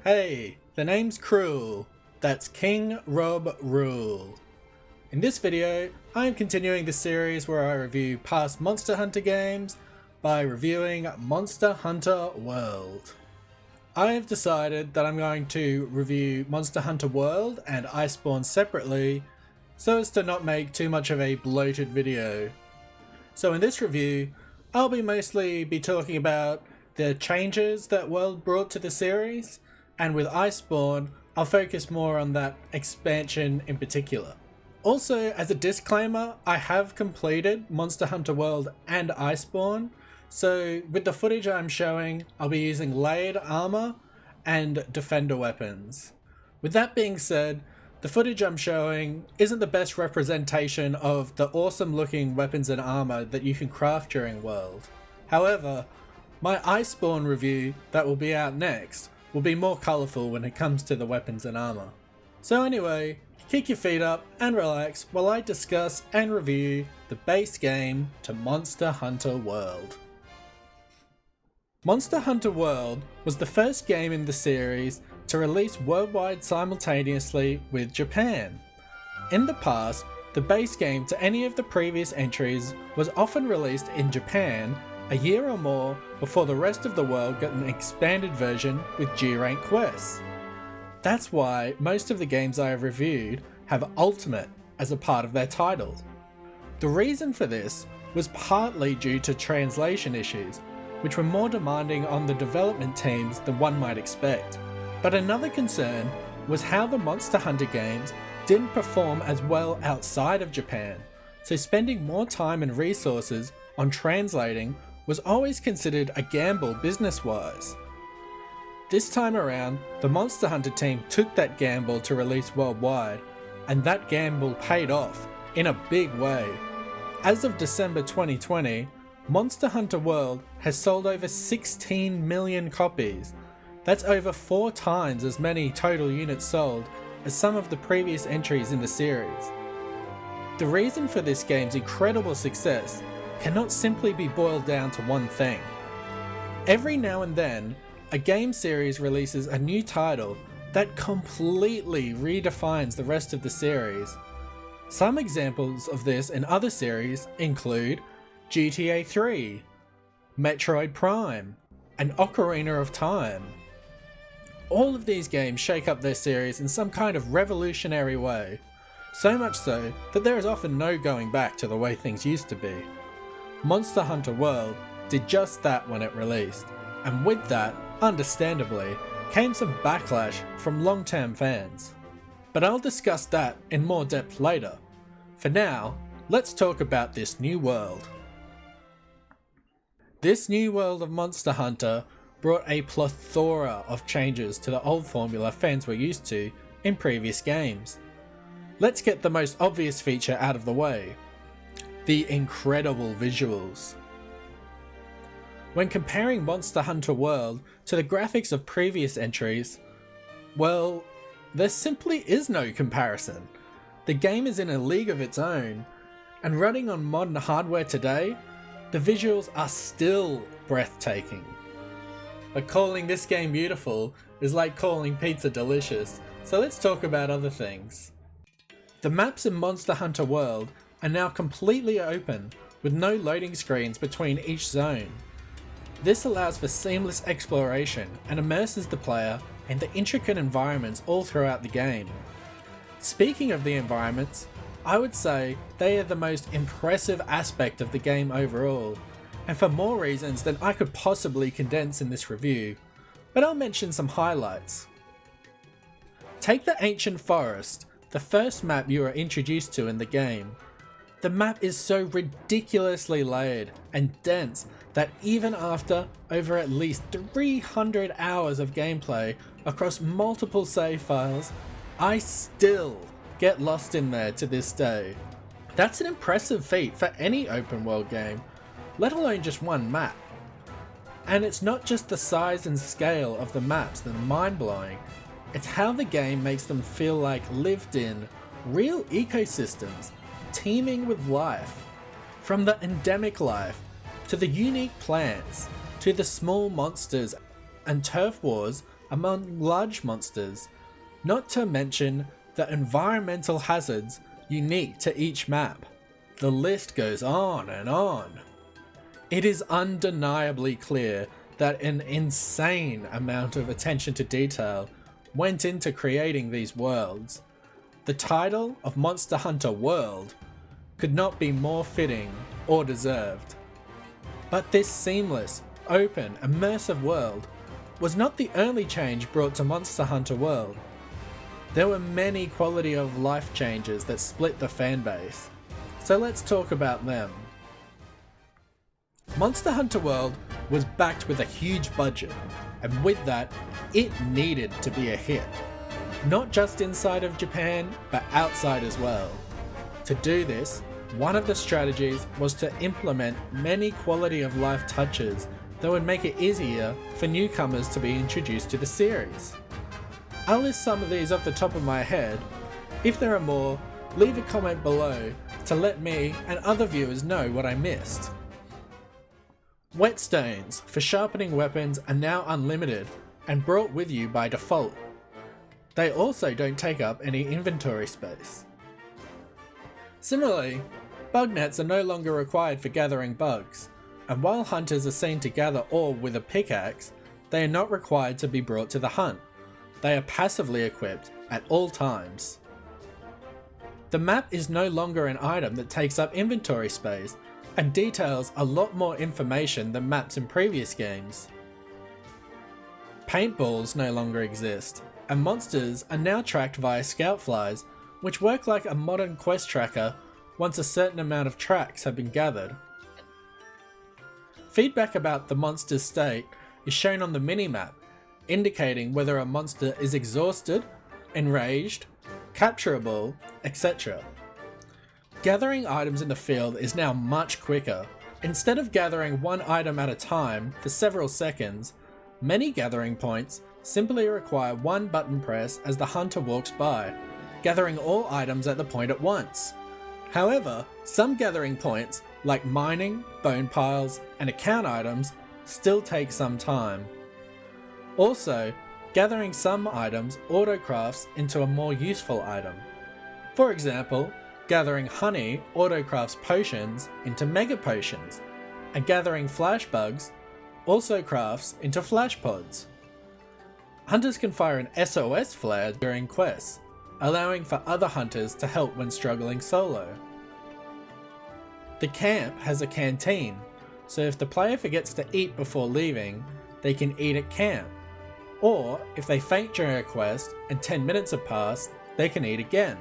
Hey, the name's Cruel. That's King Rob Rule. In this video, I am continuing the series where I review past Monster Hunter games by reviewing Monster Hunter World. I have decided that I'm going to review Monster Hunter World and Icebourne separately so as to not make too much of a bloated video. So in this review, I'll mostly be talking about the changes that World brought to the series, and with Icebourne, I'll focus more on that expansion in particular. Also, as a disclaimer, I have completed Monster Hunter World and Icebourne, so with the footage I'm showing, I'll be using layered armor and defender weapons. With that being said, the footage I'm showing isn't the best representation of the awesome looking weapons and armor that you can craft during World. However, my Icebourne review that will be out next will be more colourful when it comes to the weapons and armor. So anyway, kick your feet up and relax while I discuss and review the base game to Monster Hunter World. Monster Hunter World was the first game in the series to release worldwide simultaneously with Japan. In the past, the base game to any of the previous entries was often released in Japan a year or more before the rest of the world got an expanded version with G-rank quests. That's why most of the games I have reviewed have Ultimate as a part of their title. The reason for this was partly due to translation issues, which were more demanding on the development teams than one might expect. But another concern was how the Monster Hunter games didn't perform as well outside of Japan, so spending more time and resources on translating was always considered a gamble business-wise. This time around, the Monster Hunter team took that gamble to release worldwide, and that gamble paid off in a big way. As of December 2020, Monster Hunter World has sold over 16 million copies. That's over 4 times as many total units sold as some of the previous entries in the series. The reason for this game's incredible success cannot simply be boiled down to one thing. Every now and then, a game series releases a new title that completely redefines the rest of the series. Some examples of this in other series include GTA 3, Metroid Prime, and Ocarina of Time. All of these games shake up their series in some kind of revolutionary way, so much so that there is often no going back to the way things used to be. Monster Hunter World did just that when it released, and with that, understandably, came some backlash from long-term fans. But I'll discuss that in more depth later. For now, let's talk about this new world. This new world of Monster Hunter brought a plethora of changes to the old formula fans were used to in previous games. Let's get the most obvious feature out of the way: the incredible visuals. When comparing Monster Hunter World to the graphics of previous entries, well, there simply is no comparison. The game is in a league of its own, and running on modern hardware today, the visuals are still breathtaking. But calling this game beautiful is like calling pizza delicious, so let's talk about other things. The maps in Monster Hunter World are now completely open, with no loading screens between each zone. This allows for seamless exploration and immerses the player in the intricate environments all throughout the game. Speaking of the environments, I would say they are the most impressive aspect of the game overall, and for more reasons than I could possibly condense in this review, but I'll mention some highlights. Take the Ancient Forest, the first map you are introduced to in the game. The map is so ridiculously layered and dense that even after over at least 300 hours of gameplay across multiple save files, I still get lost in there to this day. That's an impressive feat for any open world game, let alone just one map. And it's not just the size and scale of the maps that are mind-blowing, it's how the game makes them feel like lived-in, real ecosystems, teeming with life. From the endemic life, to the unique plants, to the small monsters and turf wars among large monsters, not to mention the environmental hazards unique to each map. The list goes on and on. It is undeniably clear that an insane amount of attention to detail went into creating these worlds. The title of Monster Hunter World could not be more fitting or deserved. But this seamless, open, immersive world was not the only change brought to Monster Hunter World. There were many quality of life changes that split the fanbase, so let's talk about them. Monster Hunter World was backed with a huge budget, and with that, it needed to be a hit. Not just inside of Japan, but outside as well. To do this, one of the strategies was to implement many quality of life touches that would make it easier for newcomers to be introduced to the series. I'll list some of these off the top of my head. If there are more, leave a comment below to let me and other viewers know what I missed. Whetstones for sharpening weapons are now unlimited and brought with you by default. They also don't take up any inventory space. Similarly, bug nets are no longer required for gathering bugs, and while hunters are seen to gather ore with a pickaxe, they are not required to be brought to the hunt. They are passively equipped at all times. The map is no longer an item that takes up inventory space and details a lot more information than maps in previous games. Paintballs no longer exist, and monsters are now tracked via scout flies, which work like a modern quest tracker once a certain amount of tracks have been gathered. Feedback about the monster's state is shown on the minimap, indicating whether a monster is exhausted, enraged, capturable, etc. Gathering items in the field is now much quicker. Instead of gathering one item at a time for several seconds, many gathering points simply require one button press as the hunter walks by, gathering all items at the point at once. However, some gathering points, like mining, bone piles, and account items, still take some time. Also, gathering some items auto-crafts into a more useful item. For example, gathering honey auto-crafts potions into mega potions, and gathering flash bugs also crafts into flash pods. Hunters can fire an SOS flare during quests, allowing for other hunters to help when struggling solo. The camp has a canteen, so if the player forgets to eat before leaving, they can eat at camp. Or, if they faint during a quest and 10 minutes have passed, they can eat again.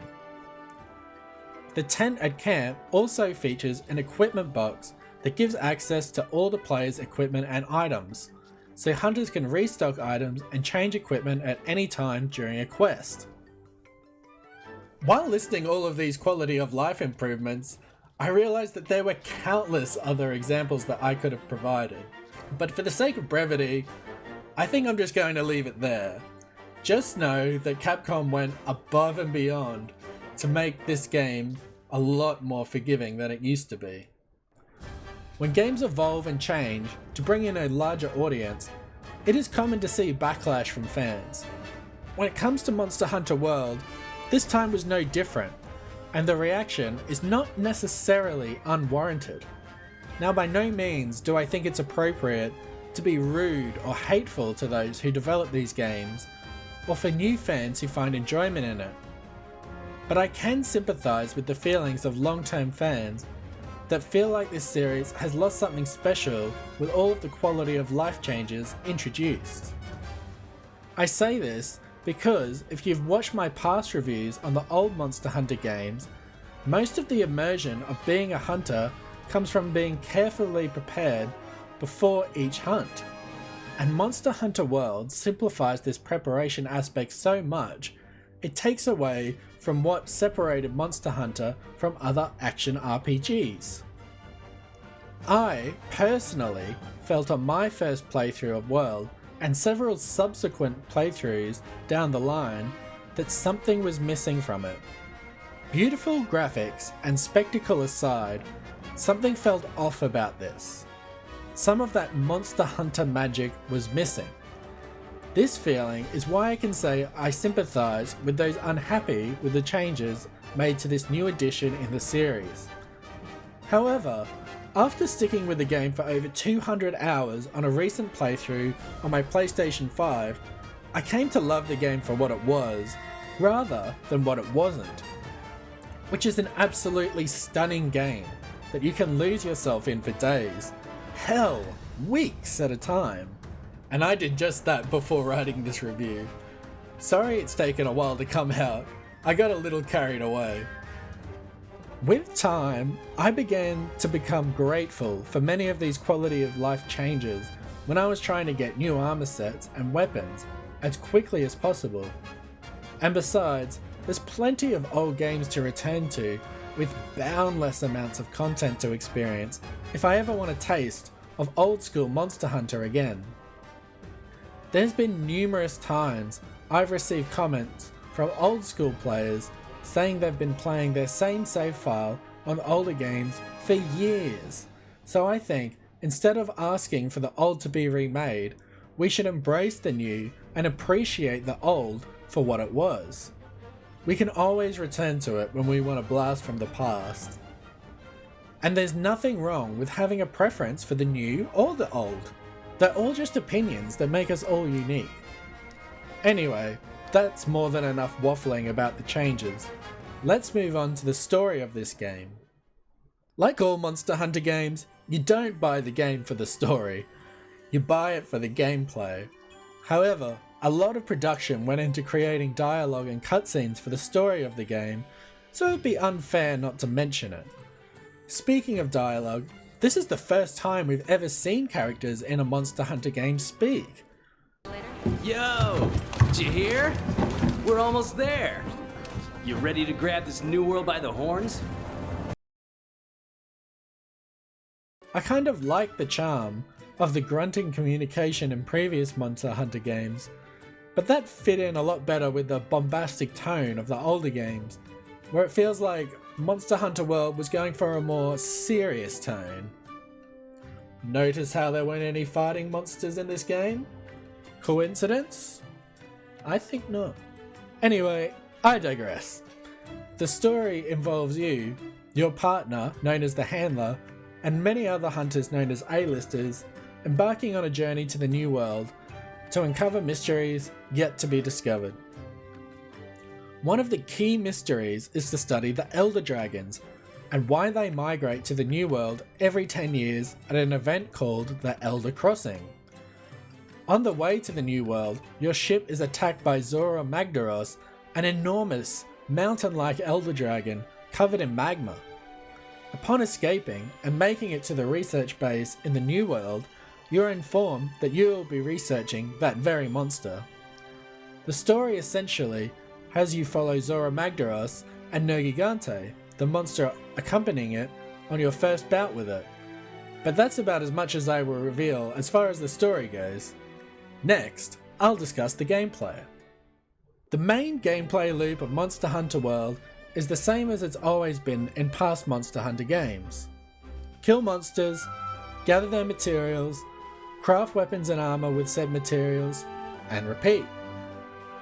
The tent at camp also features an equipment box that gives access to all the players' equipment and items, so hunters can restock items and change equipment at any time during a quest. While listing all of these quality of life improvements, I realized that there were countless other examples that I could have provided, but for the sake of brevity, I think I'm just going to leave it there. Just know that Capcom went above and beyond to make this game a lot more forgiving than it used to be. When games evolve and change to bring in a larger audience, it is common to see backlash from fans. When it comes to Monster Hunter World, this time was no different, and the reaction is not necessarily unwarranted. Now, by no means do I think it's appropriate to be rude or hateful to those who develop these games, or for new fans who find enjoyment in it. But I can sympathise with the feelings of long-term fans that feel like this series has lost something special with all of the quality of life changes introduced. I say this because if you've watched my past reviews on the old Monster Hunter games, most of the immersion of being a hunter comes from being carefully prepared before each hunt. And Monster Hunter World simplifies this preparation aspect so much, it takes away from what separated Monster Hunter from other action RPGs. I, personally, felt on my first playthrough of World, and several subsequent playthroughs down the line, that something was missing from it. Beautiful graphics and spectacle aside, something felt off about this. Some of that Monster Hunter magic was missing. This feeling is why I can say I sympathise with those unhappy with the changes made to this new edition in the series. However, after sticking with the game for over 200 hours on a recent playthrough on my PlayStation 5, I came to love the game for what it was, rather than what it wasn't. Which is an absolutely stunning game that you can lose yourself in for days, hell, weeks at a time. And I did just that before writing this review. Sorry it's taken a while to come out, I got a little carried away. With time, I began to become grateful for many of these quality of life changes when I was trying to get new armor sets and weapons as quickly as possible. And besides, there's plenty of old games to return to with boundless amounts of content to experience if I ever want a taste of old school Monster Hunter again. There's been numerous times I've received comments from old school players saying they've been playing their same save file on older games for years. So I think instead of asking for the old to be remade, we should embrace the new and appreciate the old for what it was. We can always return to it when we want to blast from the past. And there's nothing wrong with having a preference for the new or the old. They're all just opinions that make us all unique. Anyway, that's more than enough waffling about the changes. Let's move on to the story of this game. Like all Monster Hunter games, you don't buy the game for the story, you buy it for the gameplay. However, a lot of production went into creating dialogue and cutscenes for the story of the game, so it would be unfair not to mention it. Speaking of dialogue, this is the first time we've ever seen characters in a Monster Hunter game speak. Yo, did you hear? We're almost there. You ready to grab this new world by the horns? I kind of like the charm of the grunting communication in previous Monster Hunter games, but that fit in a lot better with the bombastic tone of the older games, where it feels like Monster Hunter World was going for a more serious tone. Notice how there weren't any fighting monsters in this game? Coincidence? I think not. Anyway, I digress. The story involves you, your partner, known as the Handler, and many other hunters known as A-listers, embarking on a journey to the new world to uncover mysteries yet to be discovered. One of the key mysteries is to study the Elder Dragons and why they migrate to the new world every 10 years at an event called the Elder Crossing. On the way to the new world, your ship is attacked by Zora Magdaros, an enormous, mountain-like Elder Dragon covered in magma. Upon escaping and making it to the research base in the new world, you are informed that you will be researching that very monster. The story essentially has you follow Zora Magdaros and Nergigante, the monster accompanying it, on your first bout with it. But that's about as much as I will reveal as far as the story goes. Next, I'll discuss the gameplay. The main gameplay loop of Monster Hunter World is the same as it's always been in past Monster Hunter games. Kill monsters, gather their materials, craft weapons and armor with said materials, and repeat.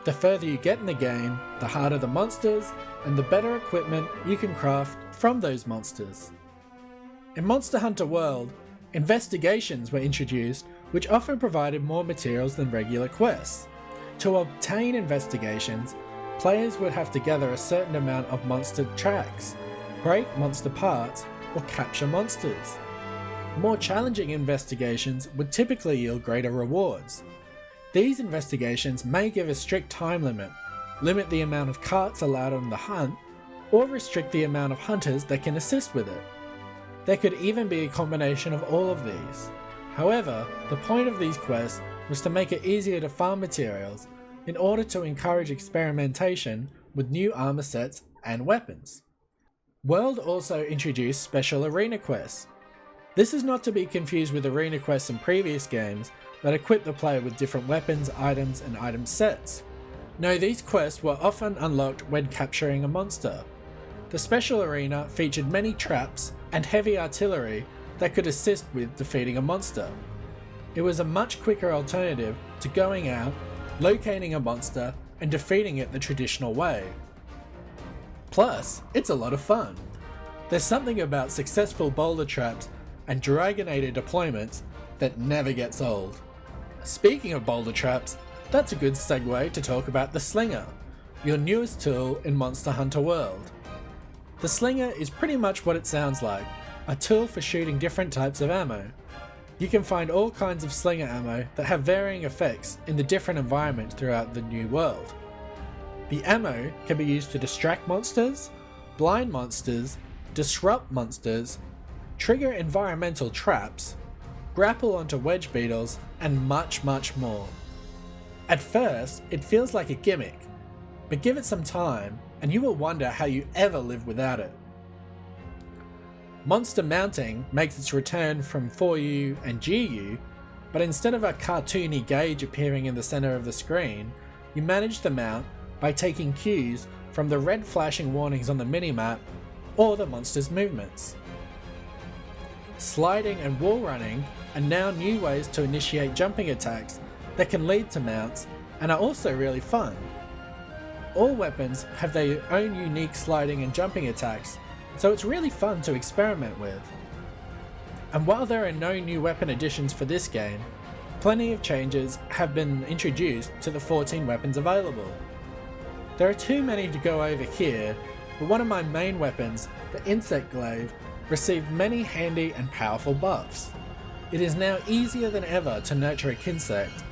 The further you get in the game, the harder the monsters and the better equipment you can craft from those monsters. In Monster Hunter World, investigations were introduced which often provided more materials than regular quests. To obtain investigations, players would have to gather a certain amount of monster tracks, break monster parts, or capture monsters. More challenging investigations would typically yield greater rewards. These investigations may give a strict time limit the amount of carts allowed on the hunt, or restrict the amount of hunters that can assist with it. There could even be a combination of all of these. However, the point of these quests was to make it easier to farm materials in order to encourage experimentation with new armor sets and weapons. World also introduced special arena quests. This is not to be confused with arena quests in previous games that equip the player with different weapons, items, and item sets. No, these quests were often unlocked when capturing a monster. The special arena featured many traps and heavy artillery that could assist with defeating a monster. It was a much quicker alternative to going out locating a monster and defeating it the traditional way. Plus, it's a lot of fun. There's something about successful boulder traps and Dragonator deployments that never gets old. Speaking of boulder traps, that's a good segue to talk about the Slinger, your newest tool in Monster Hunter World. The Slinger is pretty much what it sounds like, a tool for shooting different types of ammo. You can find all kinds of Slinger ammo that have varying effects in the different environments throughout the new world. The ammo can be used to distract monsters, blind monsters, disrupt monsters, trigger environmental traps, grapple onto wedge beetles, and much more. At first, it feels like a gimmick, but give it some time and you will wonder how you ever live without it. Monster mounting makes its return from 4U and GU, but instead of a cartoony gauge appearing in the center of the screen, you manage the mount by taking cues from the red flashing warnings on the minimap or the monster's movements. Sliding and wall running are now new ways to initiate jumping attacks that can lead to mounts and are also really fun. All weapons have their own unique sliding and jumping attacks, so it's really fun to experiment with. And while there are no new weapon additions for this game, plenty of changes have been introduced to the 14 weapons available. There are too many to go over here, but one of my main weapons, the Insect Glaive, received many handy and powerful buffs. It is now easier than ever to nurture a Kinsect,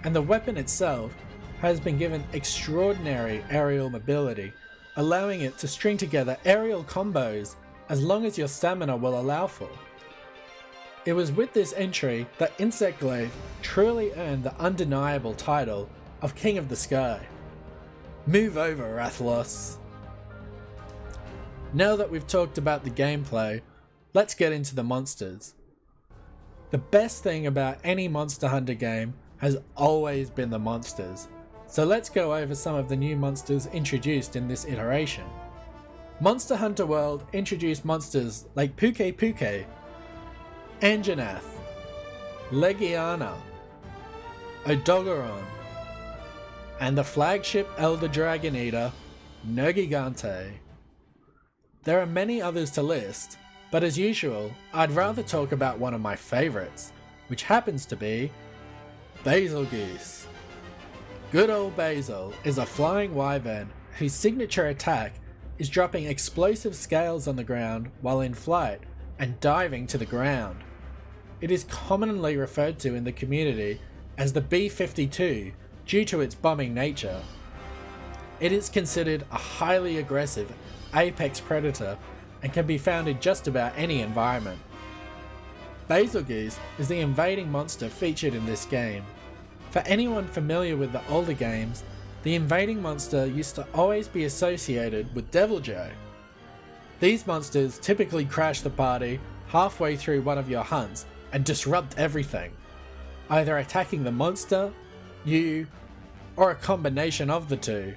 and the weapon itself has been given extraordinary aerial mobility, allowing it to string together aerial combos as long as your stamina will allow for. It was with this entry that Insect Glaive truly earned the undeniable title of King of the Sky. Move over, Rathalos. Now that we've talked about the gameplay, let's get into the monsters. The best thing about any Monster Hunter game has always been the monsters, so let's go over some of the new monsters introduced in this iteration. Monster Hunter World introduced monsters like Puke, Anjanath, Legiana, Odogaron, and the flagship Elder Dragon Eater, Nergigante. There are many others to list, but as usual, I'd rather talk about one of my favourites, which happens to be Bazelgeuse. Good old Bazel is a flying wyvern whose signature attack is dropping explosive scales on the ground while in flight and diving to the ground. It is commonly referred to in the community as the B-52 due to its bombing nature. It is considered a highly aggressive apex predator and can be found in just about any environment. Bazelgeuse is the invading monster featured in this game. For anyone familiar with the older games, the invading monster used to always be associated with Deviljho. These monsters typically crash the party halfway through one of your hunts and disrupt everything, either attacking the monster, you, or a combination of the two.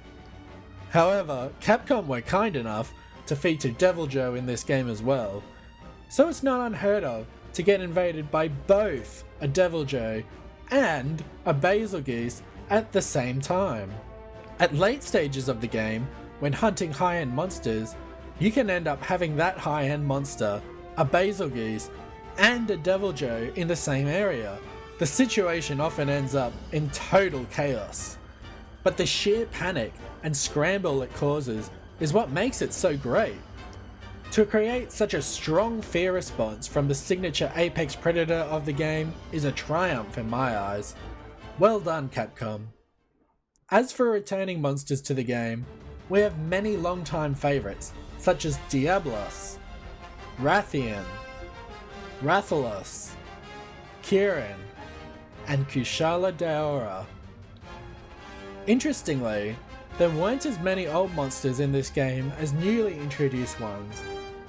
However, Capcom were kind enough to feature Deviljho in this game as well, so it's not unheard of to get invaded by both a Deviljho and a Bazelgeuse at the same time. At late stages of the game, when hunting high-end monsters, you can end up having that high-end monster, a Bazelgeuse, and a Deviljho in the same area. The situation often ends up in total chaos. But the sheer panic and scramble it causes is what makes it so great. To create such a strong fear response from the signature apex predator of the game is a triumph in my eyes. Well done, Capcom. As for returning monsters to the game, we have many long-time favourites such as Diablos, Rathian, Rathalos, Kirin, and Kushala Daora. Interestingly, there weren't as many old monsters in this game as newly introduced ones,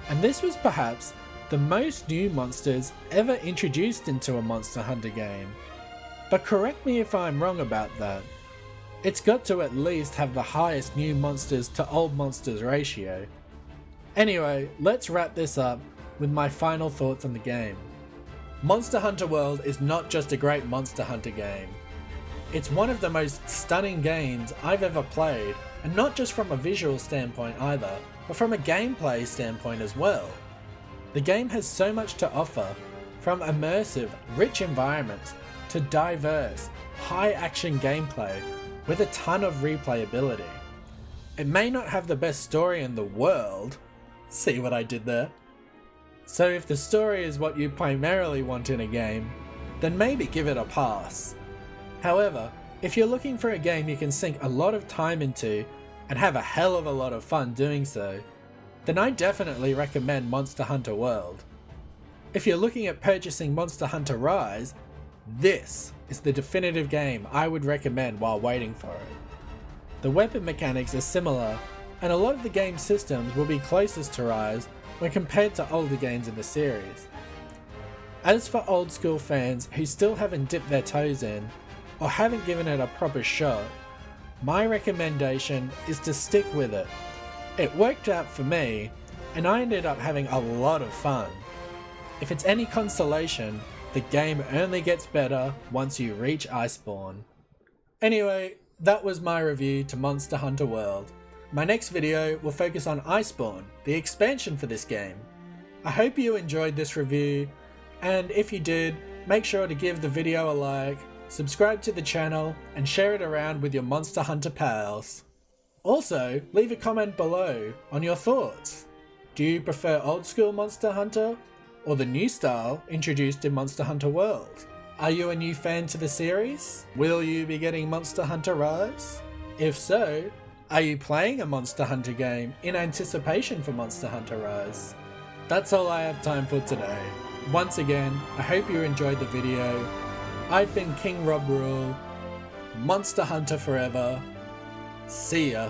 and this was perhaps the most new monsters ever introduced into a Monster Hunter game. But correct me if I'm wrong about that. It's got to at least have the highest new monsters to old monsters ratio. Anyway, let's wrap this up with my final thoughts on the game. Monster Hunter World is not just a great Monster Hunter game. It's one of the most stunning games I've ever played, and not just from a visual standpoint either, but from a gameplay standpoint as well. The game has so much to offer, from immersive, rich environments to diverse, high-action gameplay with a ton of replayability. It may not have the best story in the world, see what I did there? So if the story is what you primarily want in a game, then maybe give it a pass. However, if you're looking for a game you can sink a lot of time into and have a hell of a lot of fun doing so, then I definitely recommend Monster Hunter World. If you're looking at purchasing Monster Hunter Rise, this is the definitive game I would recommend while waiting for it. The weapon mechanics are similar, and a lot of the game's systems will be closest to Rise when compared to older games in the series. As for old school fans who still haven't dipped their toes in, or haven't given it a proper shot, my recommendation is to stick with it. It worked out for me, and I ended up having a lot of fun. If it's any consolation, the game only gets better once you reach Icebourne. Anyway, that was my review to Monster Hunter World. My next video will focus on Icebourne, the expansion for this game. I hope you enjoyed this review, and if you did, make sure to give the video a like, subscribe to the channel, and share it around with your Monster Hunter pals. Also, leave a comment below on your thoughts. Do you prefer old school Monster Hunter, or the new style introduced in Monster Hunter World? Are you a new fan to the series? Will you be getting Monster Hunter Rise? If so, are you playing a Monster Hunter game in anticipation for Monster Hunter Rise? That's all I have time for today. Once again, I hope you enjoyed the video. I've been King Rob Rule. Monster Hunter forever. See ya.